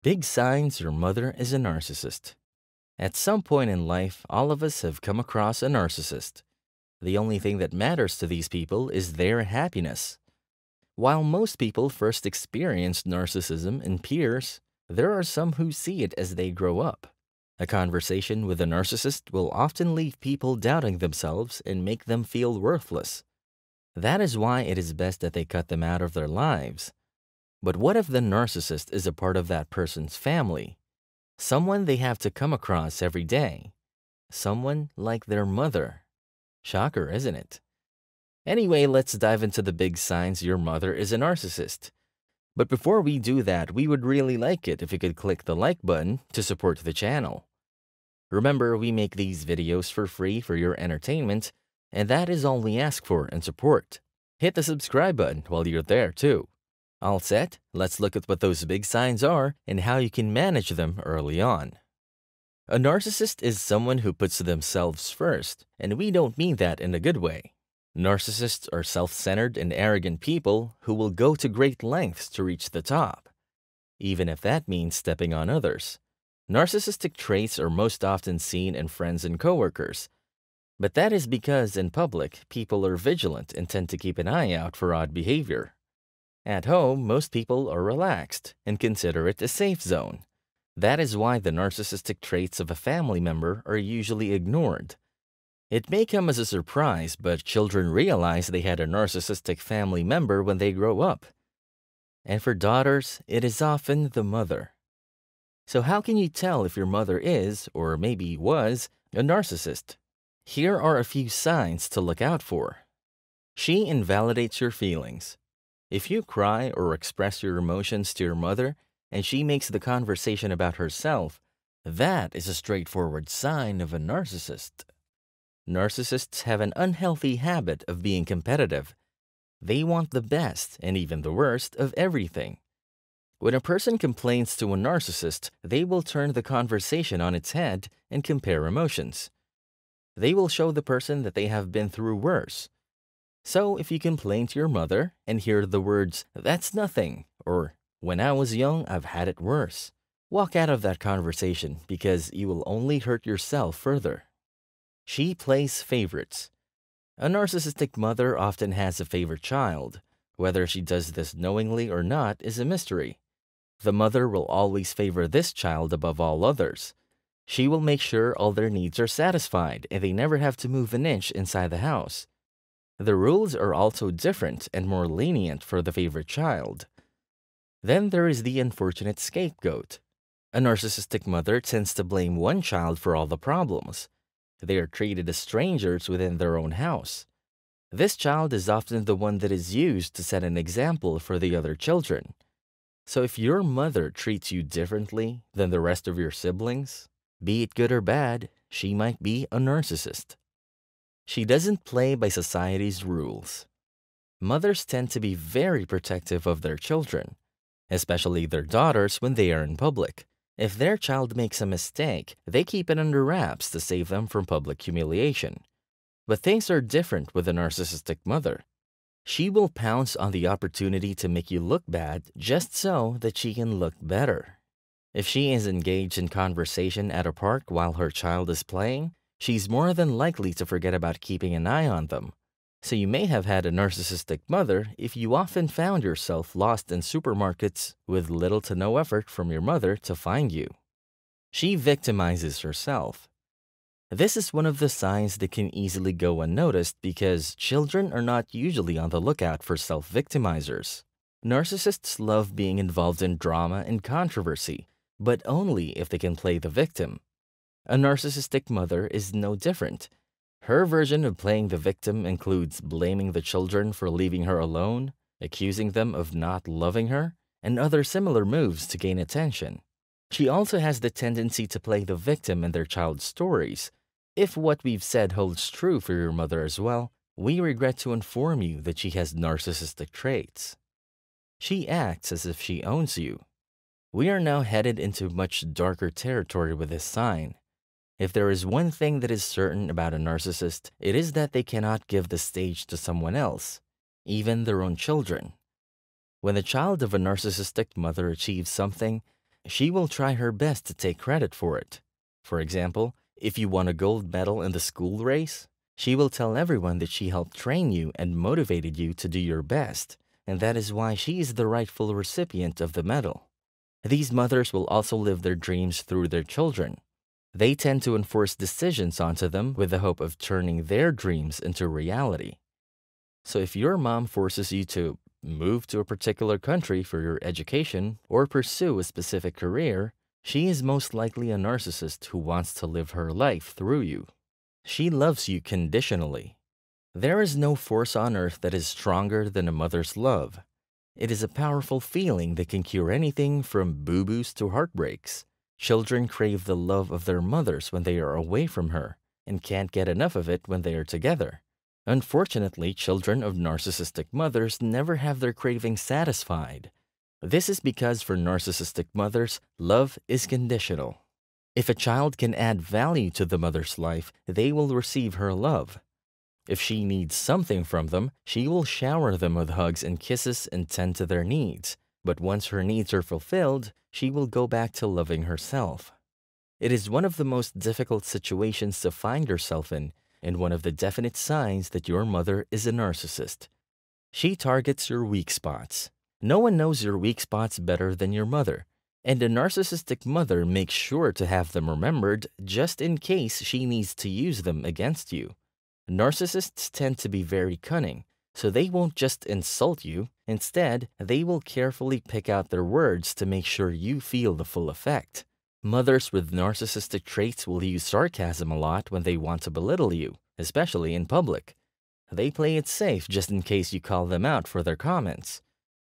Big signs your mother is a narcissist. At some point in life, all of us have come across a narcissist. The only thing that matters to these people is their happiness. While most people first experience narcissism in peers, there are some who see it as they grow up. A conversation with a narcissist will often leave people doubting themselves and make them feel worthless. That is why it is best that they cut them out of their lives. But what if the narcissist is a part of that person's family? Someone they have to come across every day. Someone like their mother. Shocker, isn't it? Anyway, let's dive into the big signs your mother is a narcissist. But before we do that, we would really like it if you could click the like button to support the channel. Remember, we make these videos for free for your entertainment, and that is all we ask for in support. Hit the subscribe button while you're there too. All set? Let's look at what those big signs are and how you can manage them early on. A narcissist is someone who puts themselves first, and we don't mean that in a good way. Narcissists are self-centered and arrogant people who will go to great lengths to reach the top, even if that means stepping on others. Narcissistic traits are most often seen in friends and coworkers, but that is because in public, people are vigilant and tend to keep an eye out for odd behavior. At home, most people are relaxed and consider it a safe zone. That is why the narcissistic traits of a family member are usually ignored. It may come as a surprise, but children realize they had a narcissistic family member when they grow up. And for daughters, it is often the mother. So how can you tell if your mother is, or maybe was, a narcissist? Here are a few signs to look out for. She invalidates your feelings. If you cry or express your emotions to your mother, and she makes the conversation about herself, that is a straightforward sign of a narcissist. Narcissists have an unhealthy habit of being competitive. They want the best, and even the worst, of everything. When a person complains to a narcissist, they will turn the conversation on its head and compare emotions. They will show the person that they have been through worse. So if you complain to your mother and hear the words, "That's nothing," or "When I was young, I've had it worse," walk out of that conversation because you will only hurt yourself further. She plays favorites. A narcissistic mother often has a favorite child. Whether she does this knowingly or not is a mystery. The mother will always favor this child above all others. She will make sure all their needs are satisfied and they never have to move an inch inside the house. The rules are also different and more lenient for the favorite child. Then there is the unfortunate scapegoat. A narcissistic mother tends to blame one child for all the problems. They are treated as strangers within their own house. This child is often the one that is used to set an example for the other children. So if your mother treats you differently than the rest of your siblings, be it good or bad, she might be a narcissist. She doesn't play by society's rules. Mothers tend to be very protective of their children, especially their daughters when they are in public. If their child makes a mistake, they keep it under wraps to save them from public humiliation. But things are different with a narcissistic mother. She will pounce on the opportunity to make you look bad just so that she can look better. If she is engaged in conversation at a park while her child is playing, she's more than likely to forget about keeping an eye on them. So you may have had a narcissistic mother if you often found yourself lost in supermarkets with little to no effort from your mother to find you. She victimizes herself. This is one of the signs that can easily go unnoticed because children are not usually on the lookout for self-victimizers. Narcissists love being involved in drama and controversy, but only if they can play the victim. A narcissistic mother is no different. Her version of playing the victim includes blaming the children for leaving her alone, accusing them of not loving her, and other similar moves to gain attention. She also has the tendency to play the victim in their child's stories. If what we've said holds true for your mother as well, we regret to inform you that she has narcissistic traits. She acts as if she owns you. We are now headed into much darker territory with this sign. If there is one thing that is certain about a narcissist, it is that they cannot give the stage to someone else, even their own children. When the child of a narcissistic mother achieves something, she will try her best to take credit for it. For example, if you won a gold medal in the school race, she will tell everyone that she helped train you and motivated you to do your best, and that is why she is the rightful recipient of the medal. These mothers will also live their dreams through their children. They tend to enforce decisions onto them with the hope of turning their dreams into reality. So if your mom forces you to move to a particular country for your education or pursue a specific career, she is most likely a narcissist who wants to live her life through you. She loves you conditionally. There is no force on earth that is stronger than a mother's love. It is a powerful feeling that can cure anything from boo-boos to heartbreaks. Children crave the love of their mothers when they are away from her and can't get enough of it when they are together. Unfortunately, children of narcissistic mothers never have their cravings satisfied. This is because for narcissistic mothers, love is conditional. If a child can add value to the mother's life, they will receive her love. If she needs something from them, she will shower them with hugs and kisses and tend to their needs. But once her needs are fulfilled, she will go back to loving herself. It is one of the most difficult situations to find yourself in, and one of the definite signs that your mother is a narcissist. She targets your weak spots. No one knows your weak spots better than your mother, and a narcissistic mother makes sure to have them remembered just in case she needs to use them against you. Narcissists tend to be very cunning, so they won't just insult you. Instead, they will carefully pick out their words to make sure you feel the full effect. Mothers with narcissistic traits will use sarcasm a lot when they want to belittle you, especially in public. They play it safe just in case you call them out for their comments.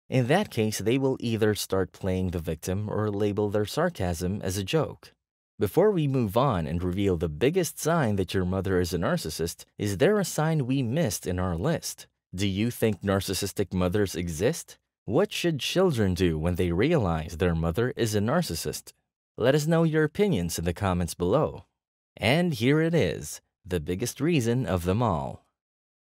In that case, they will either start playing the victim or label their sarcasm as a joke. Before we move on and reveal the biggest sign that your mother is a narcissist, is there a sign we missed in our list? Do you think narcissistic mothers exist? What should children do when they realize their mother is a narcissist? Let us know your opinions in the comments below. And here it is, the biggest reason of them all.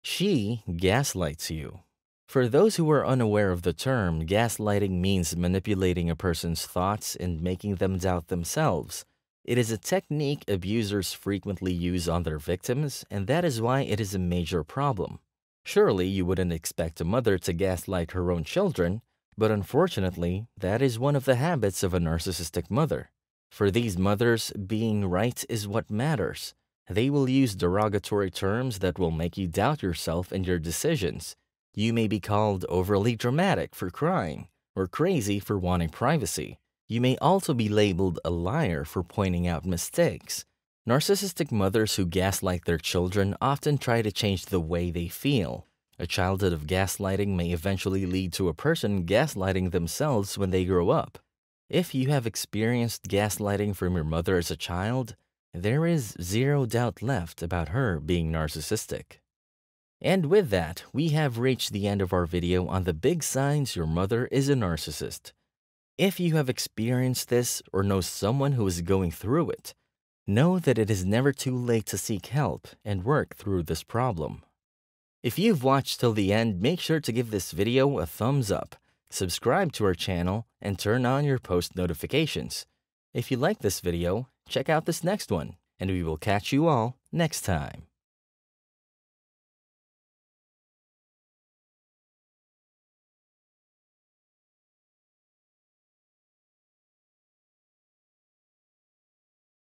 She gaslights you. For those who are unaware of the term, gaslighting means manipulating a person's thoughts and making them doubt themselves. It is a technique abusers frequently use on their victims, and that is why it is a major problem. Surely you wouldn't expect a mother to gaslight her own children, but unfortunately, that is one of the habits of a narcissistic mother. For these mothers, being right is what matters. They will use derogatory terms that will make you doubt yourself and your decisions. You may be called overly dramatic for crying, or crazy for wanting privacy. You may also be labeled a liar for pointing out mistakes. Narcissistic mothers who gaslight their children often try to change the way they feel. A childhood of gaslighting may eventually lead to a person gaslighting themselves when they grow up. If you have experienced gaslighting from your mother as a child, there is zero doubt left about her being narcissistic. And with that, we have reached the end of our video on the big signs your mother is a narcissist. If you have experienced this or know someone who is going through it, know that it is never too late to seek help and work through this problem. If you've watched till the end, make sure to give this video a thumbs up, subscribe to our channel, and turn on your post notifications. If you like this video, check out this next one, and we will catch you all next time.